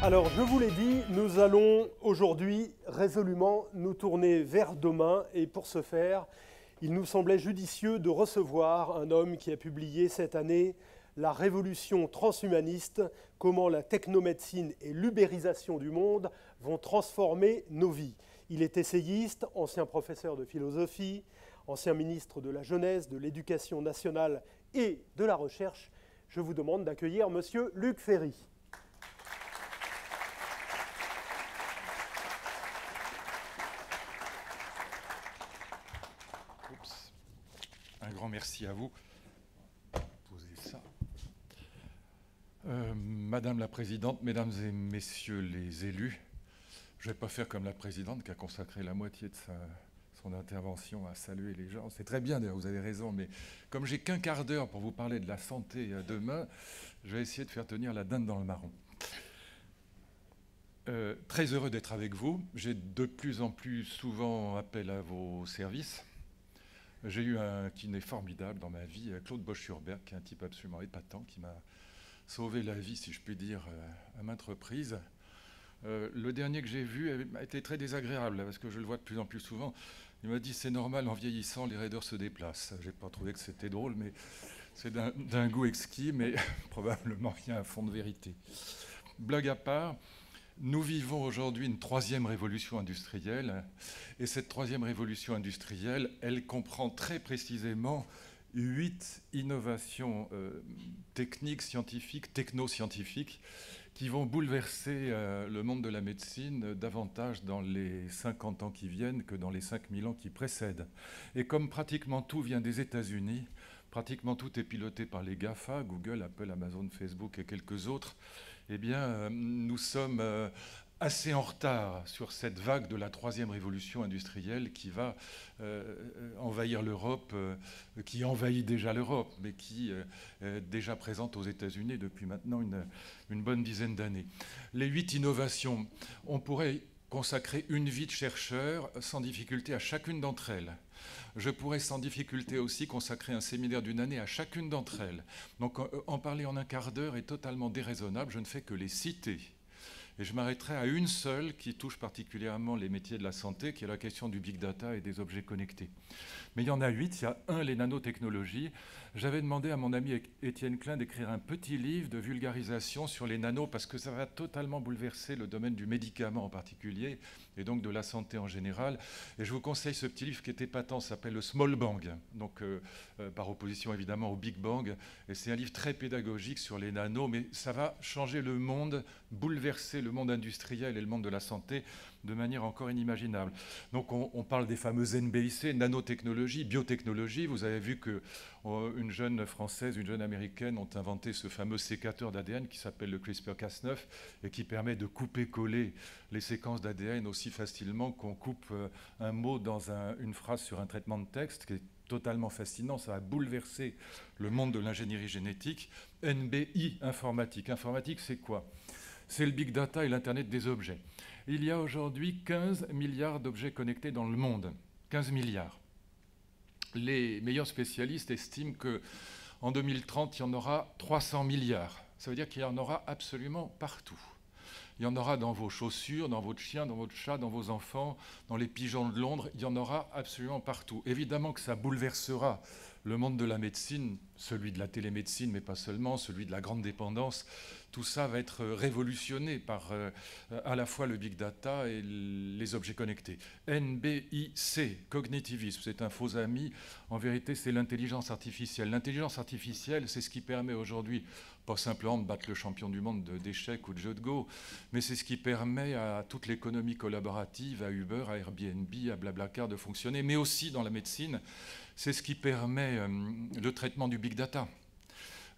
Alors, je vous l'ai dit, nous allons aujourd'hui résolument nous tourner vers demain. Et pour ce faire, il nous semblait judicieux de recevoir un homme qui a publié cette année La révolution transhumaniste, comment la technomédecine et l'ubérisation du monde vont transformer nos vies. Il est essayiste, ancien professeur de philosophie, ancien ministre de la Jeunesse, de l'Éducation nationale et de la Recherche. Je vous demande d'accueillir Monsieur Luc Ferry. Un grand merci à vous. Posez ça. Madame la Présidente, Mesdames et Messieurs les élus, je ne vais pas faire comme la Présidente qui a consacré la moitié de son intervention à saluer les gens. C'est très bien d'ailleurs, vous avez raison, mais comme j'ai qu'un quart d'heure pour vous parler de la santé demain, je vais essayer de faire tenir la dinde dans le marron. Très heureux d'être avec vous. J'ai de plus en plus souvent appel à vos services. J'ai eu un kiné formidable dans ma vie, Claude Bosch-Hurberg, qui est un type absolument épatant, qui m'a sauvé la vie, si je puis dire, à maintes reprises. Le dernier que j'ai vu a été très désagréable, parce que je le vois de plus en plus souvent. Il m'a dit, c'est normal, en vieillissant, les raideurs se déplacent. Je n'ai pas trouvé que c'était drôle, mais c'est d'un goût exquis, mais probablement il y a un fond de vérité. Blague à part, nous vivons aujourd'hui une troisième révolution industrielle, et cette troisième révolution industrielle, elle comprend très précisément 8 innovations techniques, scientifiques, technoscientifiques, qui vont bouleverser le monde de la médecine davantage dans les 50 ans qui viennent que dans les 5000 ans qui précèdent. Et comme pratiquement tout vient des États-Unis, pratiquement tout est piloté par les GAFA, Google, Apple, Amazon, Facebook et quelques autres, eh bien, nous sommes assez en retard sur cette vague de la troisième révolution industrielle qui va envahir l'Europe, qui envahit déjà l'Europe, mais qui est déjà présente aux États-Unis depuis maintenant une bonne dizaine d'années. Les 8 innovations, on pourrait consacrer une vie de chercheur sans difficulté à chacune d'entre elles. Je pourrais sans difficulté aussi consacrer un séminaire d'une année à chacune d'entre elles. Donc en parler en un quart d'heure est totalement déraisonnable, je ne fais que les citer. Et je m'arrêterai à une seule qui touche particulièrement les métiers de la santé, qui est la question du big data et des objets connectés. Mais il y en a 8, il y a les nanotechnologies. J'avais demandé à mon ami Étienne Klein d'écrire un petit livre de vulgarisation sur les nanos, parce que ça va totalement bouleverser le domaine du médicament en particulier, et donc de la santé en général. Et je vous conseille ce petit livre qui est épatant, s'appelle le Small Bang, donc par opposition évidemment au Big Bang. Et c'est un livre très pédagogique sur les nanos, mais ça va changer le monde, bouleverser le monde industriel et le monde de la santé de manière encore inimaginable. Donc on parle des fameuses NBIC, nanotechnologie, biotechnologie. Vous avez vu qu'une jeune française, une jeune américaine ont inventé ce fameux sécateur d'ADN qui s'appelle le CRISPR-Cas9 et qui permet de couper-coller les séquences d'ADN aussi facilement qu'on coupe un mot dans une phrase sur un traitement de texte, qui est totalement fascinant. Ça va bouleverser le monde de l'ingénierie génétique. NBI, informatique. Informatique, c'est quoi ? C'est le big data et l'Internet des objets. Il y a aujourd'hui 15 milliards d'objets connectés dans le monde. 15 milliards. Les meilleurs spécialistes estiment qu'en 2030, il y en aura 300 milliards. Ça veut dire qu'il y en aura absolument partout. Il y en aura dans vos chaussures, dans votre chien, dans votre chat, dans vos enfants, dans les pigeons de Londres. Il y en aura absolument partout. Évidemment que ça bouleversera le monde de la médecine, celui de la télémédecine, mais pas seulement, celui de la grande dépendance. Tout ça va être révolutionné par à la fois le big data et les objets connectés. NBIC, cognitivisme, c'est un faux ami. En vérité, c'est l'intelligence artificielle. L'intelligence artificielle, c'est ce qui permet aujourd'hui, pas simplement de battre le champion du monde d'échecs ou de jeux de Go, mais c'est ce qui permet à toute l'économie collaborative, à Uber, à Airbnb, à Blablacar de fonctionner, mais aussi dans la médecine. C'est ce qui permet le traitement du big data.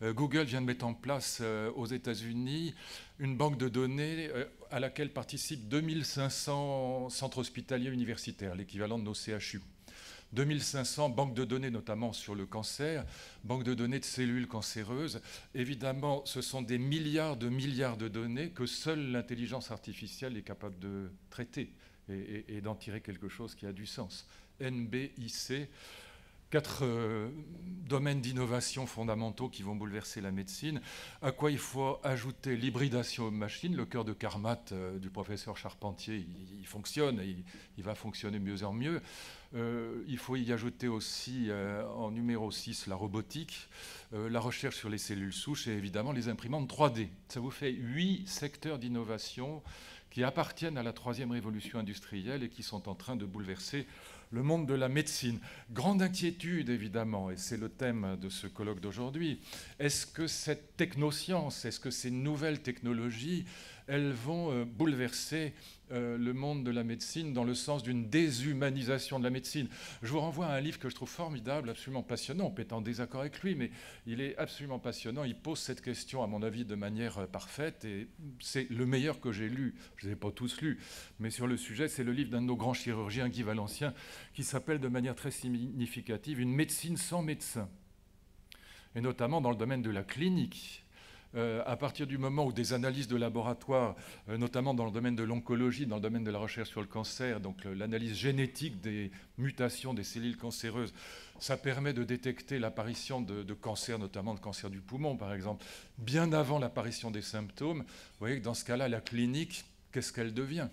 Google vient de mettre en place aux États-Unis une banque de données à laquelle participent 2500 centres hospitaliers universitaires, l'équivalent de nos CHU. 2500 banques de données, notamment sur le cancer, banques de données de cellules cancéreuses. Évidemment, ce sont des milliards de données que seule l'intelligence artificielle est capable de traiter et d'en tirer quelque chose qui a du sens. NBIC, 4 domaines d'innovation fondamentaux qui vont bouleverser la médecine, à quoi il faut ajouter l'hybridation homme-machine. Le cœur de Carmat du professeur Charpentier, il fonctionne, et il va fonctionner mieux en mieux. Il faut y ajouter aussi en numéro 6 la robotique, la recherche sur les cellules souches et évidemment les imprimantes 3D. Ça vous fait 8 secteurs d'innovation qui appartiennent à la 3e révolution industrielle et qui sont en train de bouleverser le monde de la médecine. Grande inquiétude, évidemment, et c'est le thème de ce colloque d'aujourd'hui. Est-ce que cette technoscience, est-ce que ces nouvelles technologies, elles vont bouleverser le monde de la médecine dans le sens d'une déshumanisation de la médecine? Je vous renvoie à un livre que je trouve formidable, absolument passionnant. On peut être en désaccord avec lui, mais il est absolument passionnant. Il pose cette question, à mon avis, de manière parfaite, et c'est le meilleur que j'ai lu. Je ne les ai pas tous lus, mais sur le sujet, c'est le livre d'un de nos grands chirurgiens, Guy Valencien, qui s'appelle de manière très significative « Une médecine sans médecin », et notamment dans le domaine de la clinique. À partir du moment où des analyses de laboratoire, notamment dans le domaine de l'oncologie, dans le domaine de la recherche sur le cancer, donc l'analyse génétique des mutations des cellules cancéreuses, ça permet de détecter l'apparition de cancers, notamment de cancer du poumon, par exemple, bien avant l'apparition des symptômes. Vous voyez que dans ce cas-là, la clinique, qu'est-ce qu'elle devient?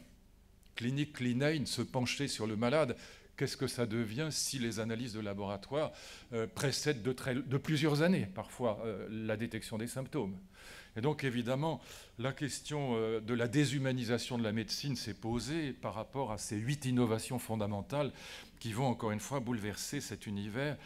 Clinique, clinane, se pencher sur le malade, qu'est-ce que ça devient si les analyses de laboratoire précèdent de plusieurs années, parfois, la détection des symptômes? Et donc, évidemment, la question de la déshumanisation de la médecine s'est posée par rapport à ces 8 innovations fondamentales qui vont, encore une fois, bouleverser cet univers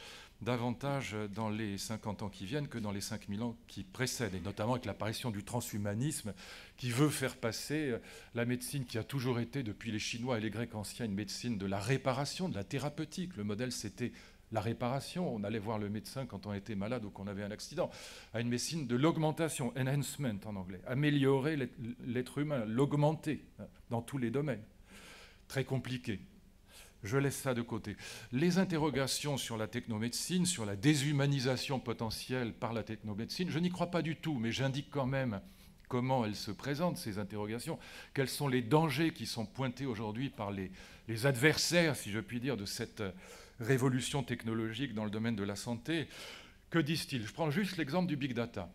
davantage dans les 50 ans qui viennent que dans les 5000 ans qui précèdent, et notamment avec l'apparition du transhumanisme qui veut faire passer la médecine qui a toujours été, depuis les Chinois et les Grecs anciens, une médecine de la réparation, de la thérapeutique. Le modèle, c'était la réparation. On allait voir le médecin quand on était malade ou qu'on avait un accident, à une médecine de l'augmentation, enhancement en anglais, améliorer l'être humain, l'augmenter dans tous les domaines. Très compliqué. Je laisse ça de côté. Les interrogations sur la technomédecine, sur la déshumanisation potentielle par la technomédecine, je n'y crois pas du tout, mais j'indique quand même comment elles se présentent, ces interrogations, quels sont les dangers qui sont pointés aujourd'hui par les adversaires, si je puis dire, de cette révolution technologique dans le domaine de la santé. Que disent-ils? Je prends juste l'exemple du big data,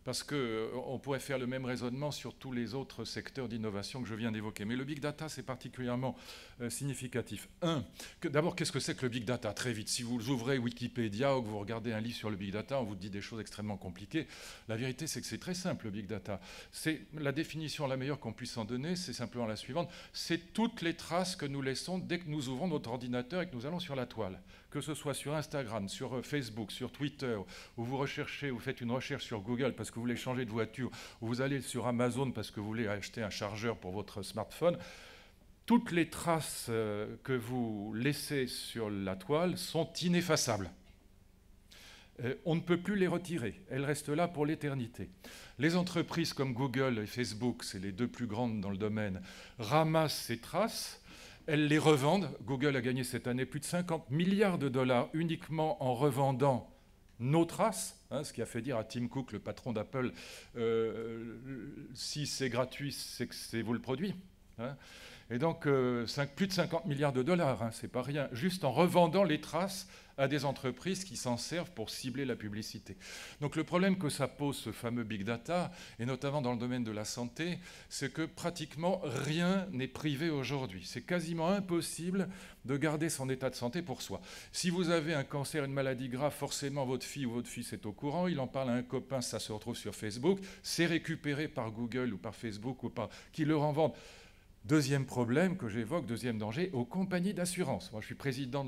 parce qu'on pourrait faire le même raisonnement sur tous les autres secteurs d'innovation que je viens d'évoquer. Mais le big data, c'est particulièrement significatif. D'abord, qu'est-ce que c'est que le big data? Très vite, si vous ouvrez Wikipédia ou que vous regardez un livre sur le big data, on vous dit des choses extrêmement compliquées. La vérité, c'est que c'est très simple, le big data. C'est la définition la meilleure qu'on puisse en donner, c'est simplement la suivante. C'est toutes les traces que nous laissons dès que nous ouvrons notre ordinateur et que nous allons sur la toile. Que ce soit sur Instagram, sur Facebook, sur Twitter, où vous recherchez, vous faites une recherche sur Google parce que vous voulez changer de voiture, ou vous allez sur Amazon parce que vous voulez acheter un chargeur pour votre smartphone, toutes les traces que vous laissez sur la toile sont ineffaçables. On ne peut plus les retirer, elles restent là pour l'éternité. Les entreprises comme Google et Facebook, c'est les deux plus grandes dans le domaine, ramassent ces traces. Elles les revendent. Google a gagné cette année plus de 50 milliards de dollars uniquement en revendant nos traces, ce qui a fait dire à Tim Cook, le patron d'Apple, si c'est gratuit, c'est que c'est vous le produit. Et donc, plus de 50 milliards de dollars, c'est pas rien, juste en revendant les traces à des entreprises qui s'en servent pour cibler la publicité. Donc le problème que ça pose, ce fameux big data, et notamment dans le domaine de la santé, c'est que pratiquement rien n'est privé aujourd'hui. C'est quasiment impossible de garder son état de santé pour soi. Si vous avez un cancer, une maladie grave, forcément votre fille ou votre fils est au courant, il en parle à un copain, ça se retrouve sur Facebook, c'est récupéré par Google ou par Facebook ou par qui le revendent. Deuxième problème que j'évoque, deuxième danger, aux compagnies d'assurance. Moi, je suis président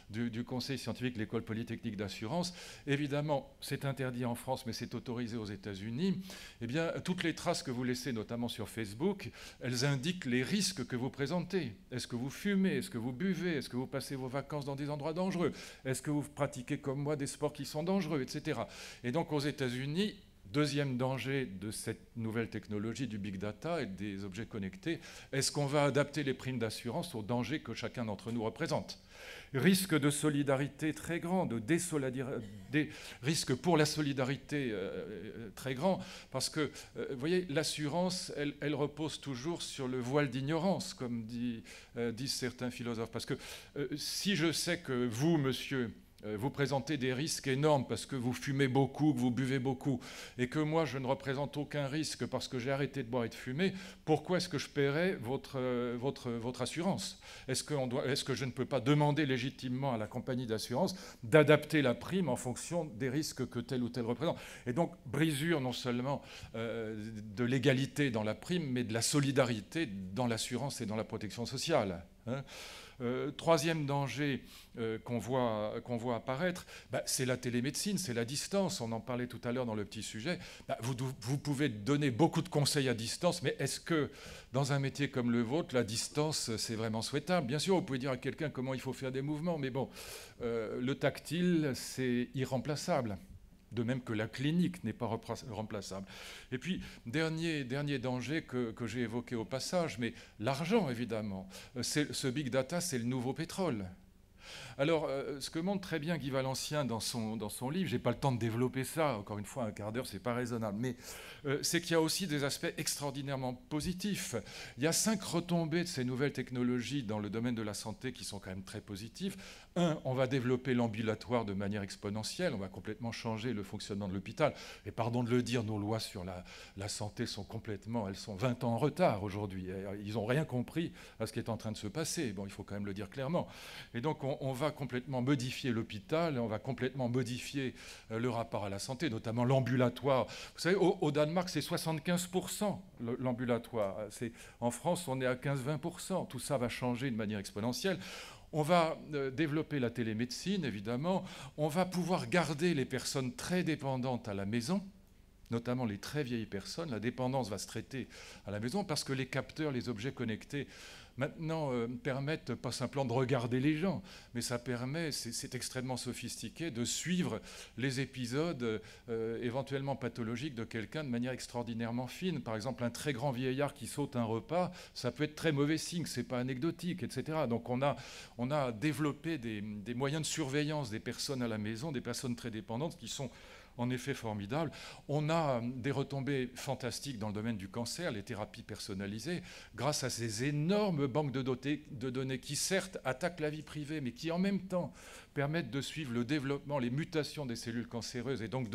du conseil scientifique de l'école polytechnique d'assurance. Évidemment, c'est interdit en France, mais c'est autorisé aux États-Unis. Eh bien, toutes les traces que vous laissez, notamment sur Facebook, elles indiquent les risques que vous présentez. Est-ce que vous fumez? Est-ce que vous buvez? Est-ce que vous passez vos vacances dans des endroits dangereux? Est-ce que vous pratiquez comme moi des sports qui sont dangereux, etc. Et donc, aux États-Unis, deuxième danger de cette nouvelle technologie du big data et des objets connectés, est-ce qu'on va adapter les primes d'assurance aux dangers que chacun d'entre nous représente? Risque de solidarité très grand, risque pour la solidarité très grand, parce que, vous voyez, l'assurance, elle repose toujours sur le voile d'ignorance, comme disent certains philosophes. Parce que si je sais que vous, monsieur, vous présentez des risques énormes parce que vous fumez beaucoup, que vous buvez beaucoup, et que moi je ne représente aucun risque parce que j'ai arrêté de boire et de fumer, pourquoi est-ce que je paierais votre assurance? Est-ce que je ne peux pas demander légitimement à la compagnie d'assurance d'adapter la prime en fonction des risques que tel ou tel représente? Et donc brisure non seulement de l'égalité dans la prime, mais de la solidarité dans l'assurance et dans la protection sociale, hein. Troisième danger qu'on voit apparaître, c'est la télémédecine, c'est la distance. On en parlait tout à l'heure dans le petit sujet. Vous pouvez donner beaucoup de conseils à distance, mais est-ce que dans un métier comme le vôtre, la distance, c'est vraiment souhaitable? Bien sûr, vous pouvez dire à quelqu'un comment il faut faire des mouvements, mais bon, le tactile, c'est irremplaçable. De même que la clinique n'est pas remplaçable. Et puis, dernier danger que j'ai évoqué au passage, mais l'argent, évidemment. Ce big data, c'est le nouveau pétrole. Alors, ce que montre très bien Guy Valencien dans son livre, je n'ai pas le temps de développer ça, encore une fois, un quart d'heure, ce n'est pas raisonnable, mais c'est qu'il y a aussi des aspects extraordinairement positifs. Il y a 5 retombées de ces nouvelles technologies dans le domaine de la santé qui sont quand même très positives. On va développer l'ambulatoire de manière exponentielle, on va complètement changer le fonctionnement de l'hôpital. Et pardon de le dire, nos lois sur la santé elles sont 20 ans en retard aujourd'hui. Ils n'ont rien compris à ce qui est en train de se passer. Bon, il faut quand même le dire clairement. Et donc, on va complètement modifier l'hôpital, on va complètement modifier le rapport à la santé, notamment l'ambulatoire. Vous savez, au Danemark, c'est 75% l'ambulatoire. En France, on est à 15-20%. Tout ça va changer de manière exponentielle. On va développer la télémédecine, évidemment. On va pouvoir garder les personnes très dépendantes à la maison, notamment les très vieilles personnes. La dépendance va se traiter à la maison parce que les capteurs, les objets connectés, maintenant permettent pas simplement de regarder les gens, mais ça permet, c'est extrêmement sophistiqué, de suivre les épisodes éventuellement pathologiques de quelqu'un de manière extraordinairement fine. Par exemple, un très grand vieillard qui saute un repas, ça peut être très mauvais signe, c'est pas anecdotique, etc. Donc on a développé des moyens de surveillance des personnes à la maison, des personnes très dépendantes qui sont en effet formidable. On a des retombées fantastiques dans le domaine du cancer, les thérapies personnalisées, grâce à ces énormes banques de données qui, certes, attaquent la vie privée, mais qui, en même temps, permettent de suivre le développement, les mutations des cellules cancéreuses et donc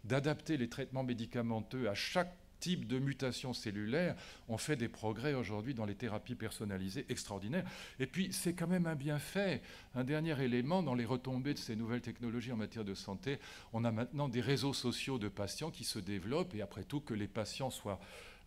d'adapter les traitements médicamenteux à chaque type de mutation cellulaire. On fait des progrès aujourd'hui dans les thérapies personnalisées extraordinaires. Et puis, c'est quand même un bienfait. Un dernier élément, dans les retombées de ces nouvelles technologies en matière de santé, on a maintenant des réseaux sociaux de patients qui se développent, et après tout, que les patients soient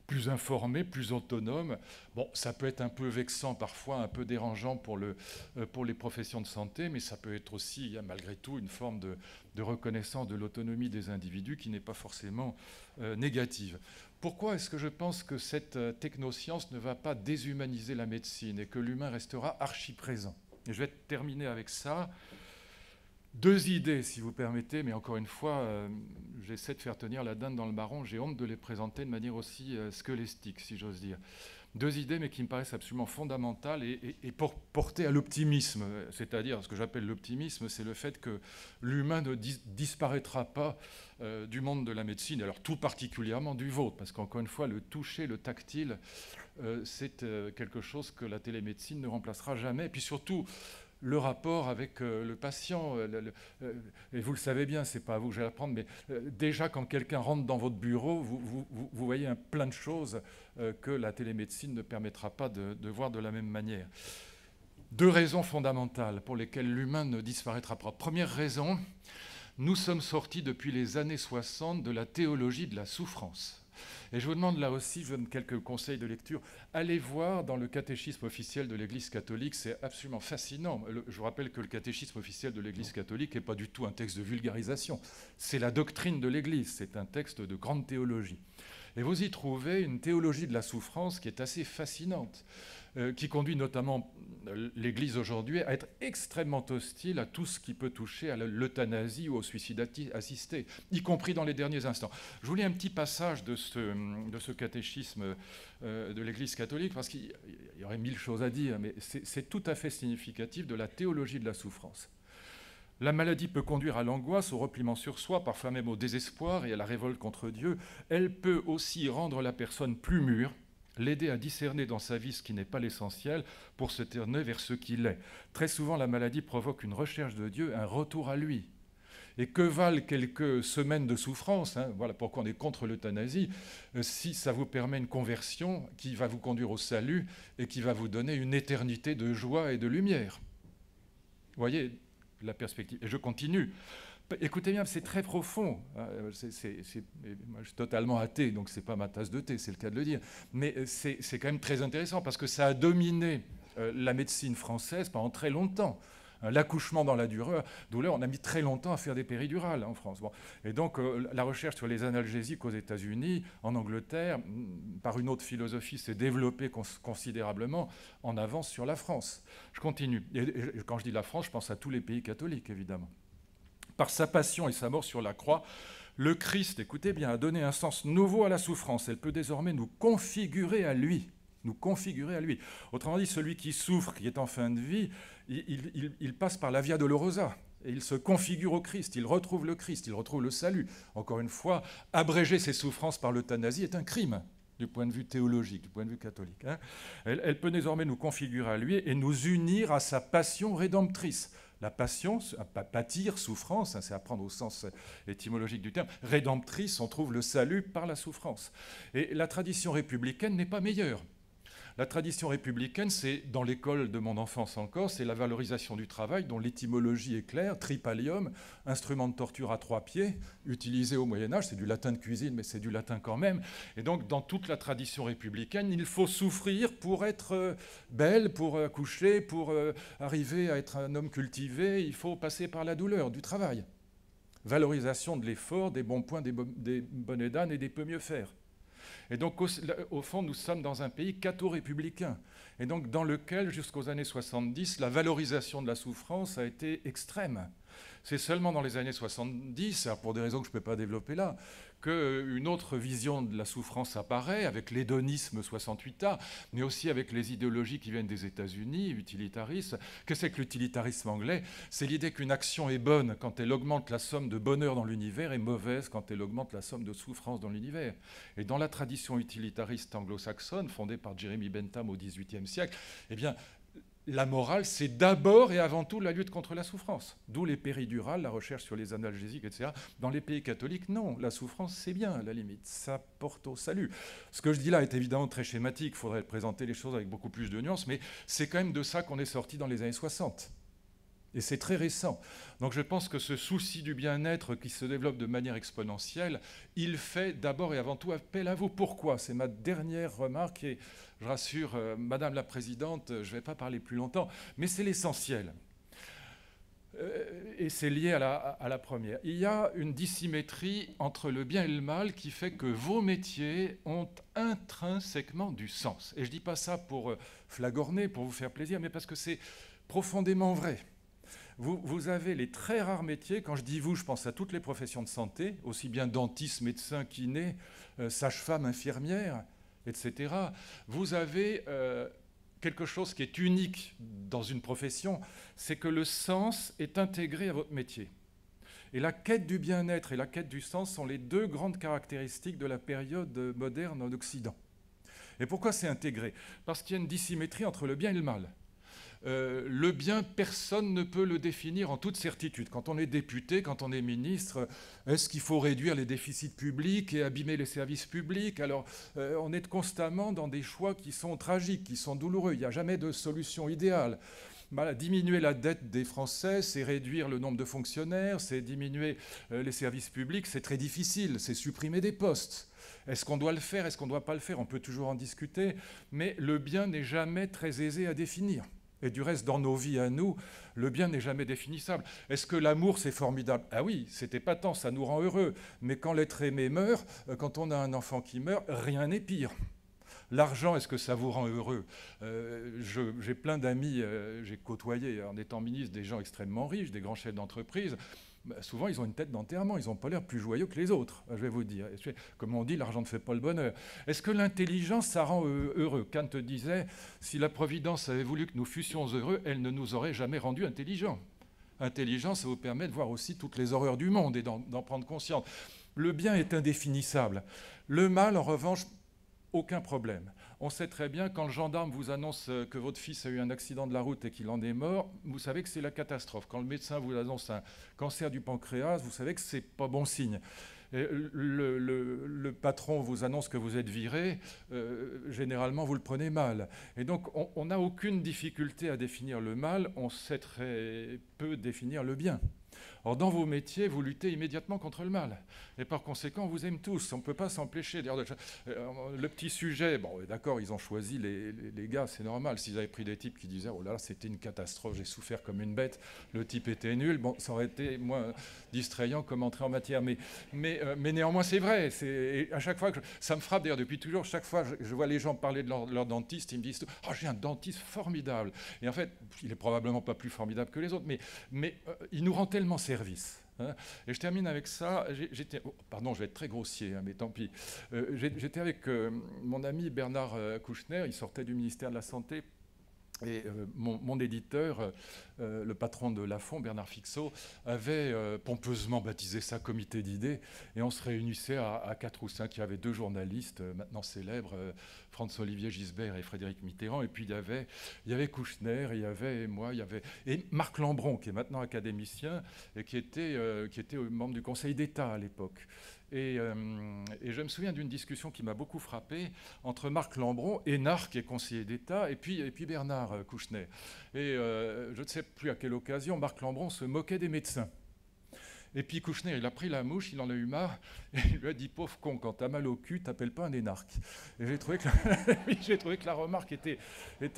plus informés, plus autonomes. Bon, ça peut être un peu vexant parfois, un peu dérangeant pour les professions de santé, mais ça peut être aussi, malgré tout, une forme de reconnaissance de l'autonomie des individus qui n'est pas forcément négative. Pourquoi est-ce que je pense que cette technoscience ne va pas déshumaniser la médecine et que l'humain restera archi-présent? Et je vais terminer avec ça. 2 idées, si vous permettez, mais encore une fois, j'essaie de faire tenir la dinde dans le marron. J'ai honte de les présenter de manière aussi scolastique, si j'ose dire. 2 idées, mais qui me paraissent absolument fondamentales et portées à l'optimisme. C'est-à-dire, ce que j'appelle l'optimisme, c'est le fait que l'humain ne disparaîtra pas du monde de la médecine, alors tout particulièrement du vôtre, parce qu'encore une fois, le toucher, le tactile, c'est quelque chose que la télémédecine ne remplacera jamais. Et puis surtout, le rapport avec le patient, et vous le savez bien, c'est pas à vous que je vais l'apprendre, mais déjà quand quelqu'un rentre dans votre bureau, vous voyez plein de choses que la télémédecine ne permettra pas de voir de la même manière. 2 raisons fondamentales pour lesquelles l'humain ne disparaîtra pas. Première raison, nous sommes sortis depuis les années 60 de la théologie de la souffrance. Et je vous demande là aussi, je donne quelques conseils de lecture, allez voir dans le catéchisme officiel de l'Église catholique, c'est absolument fascinant. Je vous rappelle que le catéchisme officiel de l'Église catholique n'est pas du tout un texte de vulgarisation, c'est la doctrine de l'Église, c'est un texte de grande théologie. Et vous y trouvez une théologie de la souffrance qui est assez fascinante, qui conduit notamment l'Église aujourd'hui à être extrêmement hostile à tout ce qui peut toucher à l'euthanasie ou au suicide assisté, y compris dans les derniers instants. Je vous lis un petit passage de ce catéchisme de l'Église catholique, parce qu'il y aurait 1000 choses à dire, mais c'est tout à fait significatif de la théologie de la souffrance. La maladie peut conduire à l'angoisse, au repliement sur soi, parfois même au désespoir et à la révolte contre Dieu. Elle peut aussi rendre la personne plus mûre, l'aider à discerner dans sa vie ce qui n'est pas l'essentiel pour se tourner vers ce qu'il est. Très souvent, la maladie provoque une recherche de Dieu, un retour à lui. Et que valent quelques semaines de souffrance, hein, voilà pourquoi on est contre l'euthanasie, si ça vous permet une conversion qui va vous conduire au salut et qui va vous donner une éternité de joie et de lumière. Vous voyez la perspective. Et je continue. Écoutez bien, c'est très profond. Moi, je suis totalement athée, donc ce n'est pas ma tasse de thé, c'est le cas de le dire. Mais c'est quand même très intéressant parce que ça a dominé la médecine française pendant très longtemps. L'accouchement dans la douleur, on a mis très longtemps à faire des péridurales en France. Bon. Et donc, la recherche sur les analgésiques aux États-Unis, en Angleterre, par une autre philosophie, s'est développée considérablement en avance sur la France. Je continue. Et quand je dis la France, je pense à tous les pays catholiques, évidemment. Par sa passion et sa mort sur la croix, le Christ, écoutez bien, a donné un sens nouveau à la souffrance. Elle peut désormais nous configurer à lui. Nous configurer à lui. Autrement dit, celui qui souffre, qui est en fin de vie, il passe par la Via Dolorosa et il se configure au Christ, il retrouve le Christ, il retrouve le salut. Encore une fois, abréger ses souffrances par l'euthanasie est un crime du point de vue théologique, du point de vue catholique. Hein. Elle peut désormais nous configurer à lui et nous unir à sa passion rédemptrice. La passion, pâtir, souffrance, hein, c'est à prendre au sens étymologique du terme. Rédemptrice, on trouve le salut par la souffrance. Et la tradition républicaine n'est pas meilleure. La tradition républicaine, c'est, dans l'école de mon enfance encore, c'est la valorisation du travail dont l'étymologie est claire, tripalium, instrument de torture à 3 pieds, utilisé au Moyen-Âge, c'est du latin de cuisine, mais c'est du latin quand même. Et donc, dans toute la tradition républicaine, il faut souffrir pour être belle, pour accoucher, pour arriver à être un homme cultivé, il faut passer par la douleur du travail. Valorisation de l'effort, des bons points, des bonnets d'âne et des peut mieux faire. Et donc, au fond, nous sommes dans un pays catho-républicain, et donc dans lequel, jusqu'aux années 70, la valorisation de la souffrance a été extrême. C'est seulement dans les années 70, alors pour des raisons que je ne peux pas développer là, qu'une autre vision de la souffrance apparaît, avec l'hédonisme 68A, mais aussi avec les idéologies qui viennent des États-Unis, utilitaristes. Qu'est-ce que c'est que l'utilitarisme anglais? C'est l'idée qu'une action est bonne quand elle augmente la somme de bonheur dans l'univers et mauvaise quand elle augmente la somme de souffrance dans l'univers. Et dans la tradition utilitariste anglo-saxonne, fondée par Jeremy Bentham au XVIIIe siècle, eh bien, la morale, c'est d'abord et avant tout la lutte contre la souffrance. D'où les péridurales, la recherche sur les analgésiques, etc. Dans les pays catholiques, non. La souffrance, c'est bien, à la limite. Ça porte au salut. Ce que je dis là est évidemment très schématique. Il faudrait présenter les choses avec beaucoup plus de nuances. Mais c'est quand même de ça qu'on est sorti dans les années 60. Et c'est très récent. Donc je pense que ce souci du bien-être qui se développe de manière exponentielle, il fait d'abord et avant tout appel à vous. Pourquoi? C'est ma dernière remarque et je rassure Madame la Présidente, je ne vais pas parler plus longtemps, mais c'est l'essentiel. Et c'est lié à la première. Il y a une dissymétrie entre le bien et le mal qui fait que vos métiers ont intrinsèquement du sens. Et je ne dis pas ça pour flagorner, pour vous faire plaisir, mais parce que c'est profondément vrai. Vous avez les très rares métiers, quand je dis vous, je pense à toutes les professions de santé, aussi bien dentistes, médecins, kinés, sages-femmes, infirmières, etc. Vous avez quelque chose qui est unique dans une profession, c'est que le sens est intégré à votre métier. Et la quête du bien-être et la quête du sens sont les deux grandes caractéristiques de la période moderne en Occident. Et pourquoi c'est intégré? Parce qu'il y a une dissymétrie entre le bien et le mal. Le bien, personne ne peut le définir en toute certitude. Quand on est député, quand on est ministre, est-ce qu'il faut réduire les déficits publics et abîmer les services publics? Alors, on est constamment dans des choix qui sont tragiques, qui sont douloureux. Il n'y a jamais de solution idéale. Voilà, diminuer la dette des Français, c'est réduire le nombre de fonctionnaires, c'est diminuer les services publics, c'est très difficile, c'est supprimer des postes. Est-ce qu'on doit le faire? Est-ce qu'on ne doit pas le faire? On peut toujours en discuter, mais le bien n'est jamais très aisé à définir. Et du reste, dans nos vies à nous, le bien n'est jamais définissable. Est-ce que l'amour, c'est formidable? Ah oui, c'est épatant, ça nous rend heureux. Mais quand l'être aimé meurt, quand on a un enfant qui meurt, rien n'est pire. L'argent, est-ce que ça vous rend heureux? J'ai plein d'amis, j'ai côtoyé en étant ministre des gens extrêmement riches, des grands chefs d'entreprise. Souvent, ils ont une tête d'enterrement, ils n'ont pas l'air plus joyeux que les autres, je vais vous dire. Comme on dit, l'argent ne fait pas le bonheur. Est-ce que l'intelligence, ça rend heureux? Kant disait, si la Providence avait voulu que nous fussions heureux, elle ne nous aurait jamais rendus intelligents. Intelligence, ça vous permet de voir aussi toutes les horreurs du monde et d'en prendre conscience. Le bien est indéfinissable. Le mal, en revanche, aucun problème. On sait très bien, quand le gendarme vous annonce que votre fils a eu un accident de la route et qu'il en est mort, vous savez que c'est la catastrophe. Quand le médecin vous annonce un cancer du pancréas, vous savez que c'est pas bon signe. Et le patron vous annonce que vous êtes viré, généralement vous le prenez mal. Et donc on n'a aucune difficulté à définir le mal, on sait très peu définir le bien. Or, dans vos métiers, vous luttez immédiatement contre le mal. Et par conséquent, on vous aime tous. On ne peut pas s'empêcher. Le petit sujet, bon, d'accord, ils ont choisi les gars, c'est normal. S'ils avaient pris des types qui disaient « Oh là là, c'était une catastrophe, j'ai souffert comme une bête, le type était nul », bon, ça aurait été moins distrayant comme entrée en matière. Mais néanmoins, c'est vrai. Et à chaque fois, ça me frappe d'ailleurs depuis toujours, chaque fois je vois les gens parler de leur dentiste, ils me disent « Oh, j'ai un dentiste formidable ». Et en fait, il est probablement pas plus formidable que les autres, mais il nous rend tellement service. Et je termine avec ça. Pardon, je vais être très grossier, mais tant pis. J'étais avec mon ami Bernard Kouchner, il sortait du ministère de la Santé. Et mon éditeur, le patron de Lafon, Bernard Fixot, avait pompeusement baptisé ça comité d'idées. Et on se réunissait à 4 ou 5. Il y avait 2 journalistes maintenant célèbres, François-Olivier Gisbert et Frédéric Mitterrand. Et puis il y avait Kouchner, il y avait moi, et Marc Lambron, qui est maintenant académicien et qui était membre du Conseil d'État à l'époque. Et je me souviens d'une discussion qui m'a beaucoup frappé entre Marc Lambron, énarque qui est conseiller d'État, et puis Bernard Kouchner. Et je ne sais plus à quelle occasion, Marc Lambron se moquait des médecins. Et puis Kouchner, il a pris la mouche, il en a eu marre, et il lui a dit « Pauvre con, quand t'as mal au cul, t'appelles pas un énarque ». Et j'ai trouvé que la remarque était,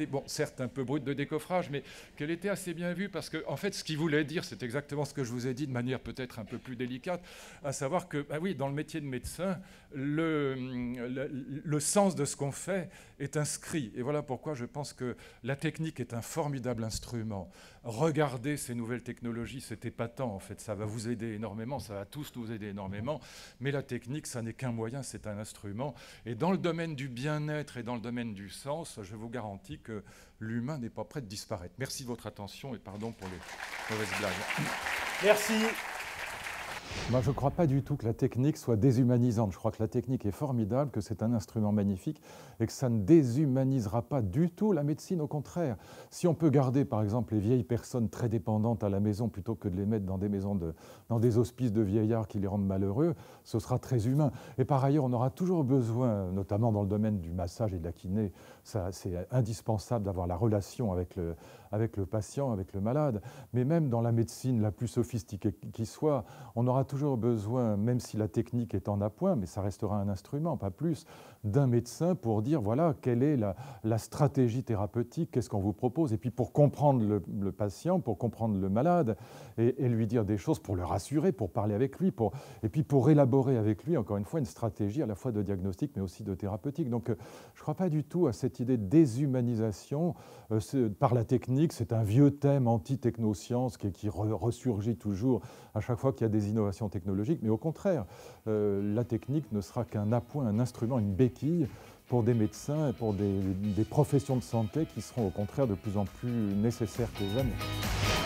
bon, certes un peu brute de décoffrage, mais qu'elle était assez bien vue, parce que, en fait, ce qu'il voulait dire, c'est exactement ce que je vous ai dit de manière peut-être un peu plus délicate, à savoir que, bah oui, dans le métier de médecin, le sens de ce qu'on fait est inscrit. Et voilà pourquoi je pense que la technique est un formidable instrument. Regardez ces nouvelles technologies, c'est épatant, en fait, ça va vous aider énormément, ça va tous nous aider énormément, mais la technique, ça n'est qu'un moyen, c'est un instrument. Et dans le domaine du bien-être et dans le domaine du sens, je vous garantis que l'humain n'est pas prêt de disparaître. Merci de votre attention et pardon pour les mauvaises blagues. Merci. Moi, je ne crois pas du tout que la technique soit déshumanisante. Je crois que la technique est formidable, que c'est un instrument magnifique et que ça ne déshumanisera pas du tout la médecine, au contraire. Si on peut garder, par exemple, les vieilles personnes très dépendantes à la maison plutôt que de les mettre dans des maisons, dans des hospices de vieillards qui les rendent malheureux, ce sera très humain. Et par ailleurs, on aura toujours besoin, notamment dans le domaine du massage et de la kiné, c'est indispensable d'avoir la relation avec le patient, avec le malade. Mais même dans la médecine la plus sophistiquée qui soit, on aura toujours besoin, même si la technique est en appoint, mais ça restera un instrument, pas plus, d'un médecin pour dire, voilà, quelle est la stratégie thérapeutique, qu'est-ce qu'on vous propose, et puis pour comprendre le patient, pour comprendre le malade, et lui dire des choses, pour le rassurer, pour parler avec lui, et puis pour élaborer avec lui, encore une fois, une stratégie à la fois de diagnostic, mais aussi de thérapeutique. Donc, je ne crois pas du tout à cette idée de déshumanisation par la technique. C'est un vieux thème anti-technoscience qui ressurgit toujours à chaque fois qu'il y a des innovations technologiques, mais au contraire, la technique ne sera qu'un appoint, un instrument, une béquille pour des médecins et pour des professions de santé qui seront au contraire de plus en plus nécessaires que jamais.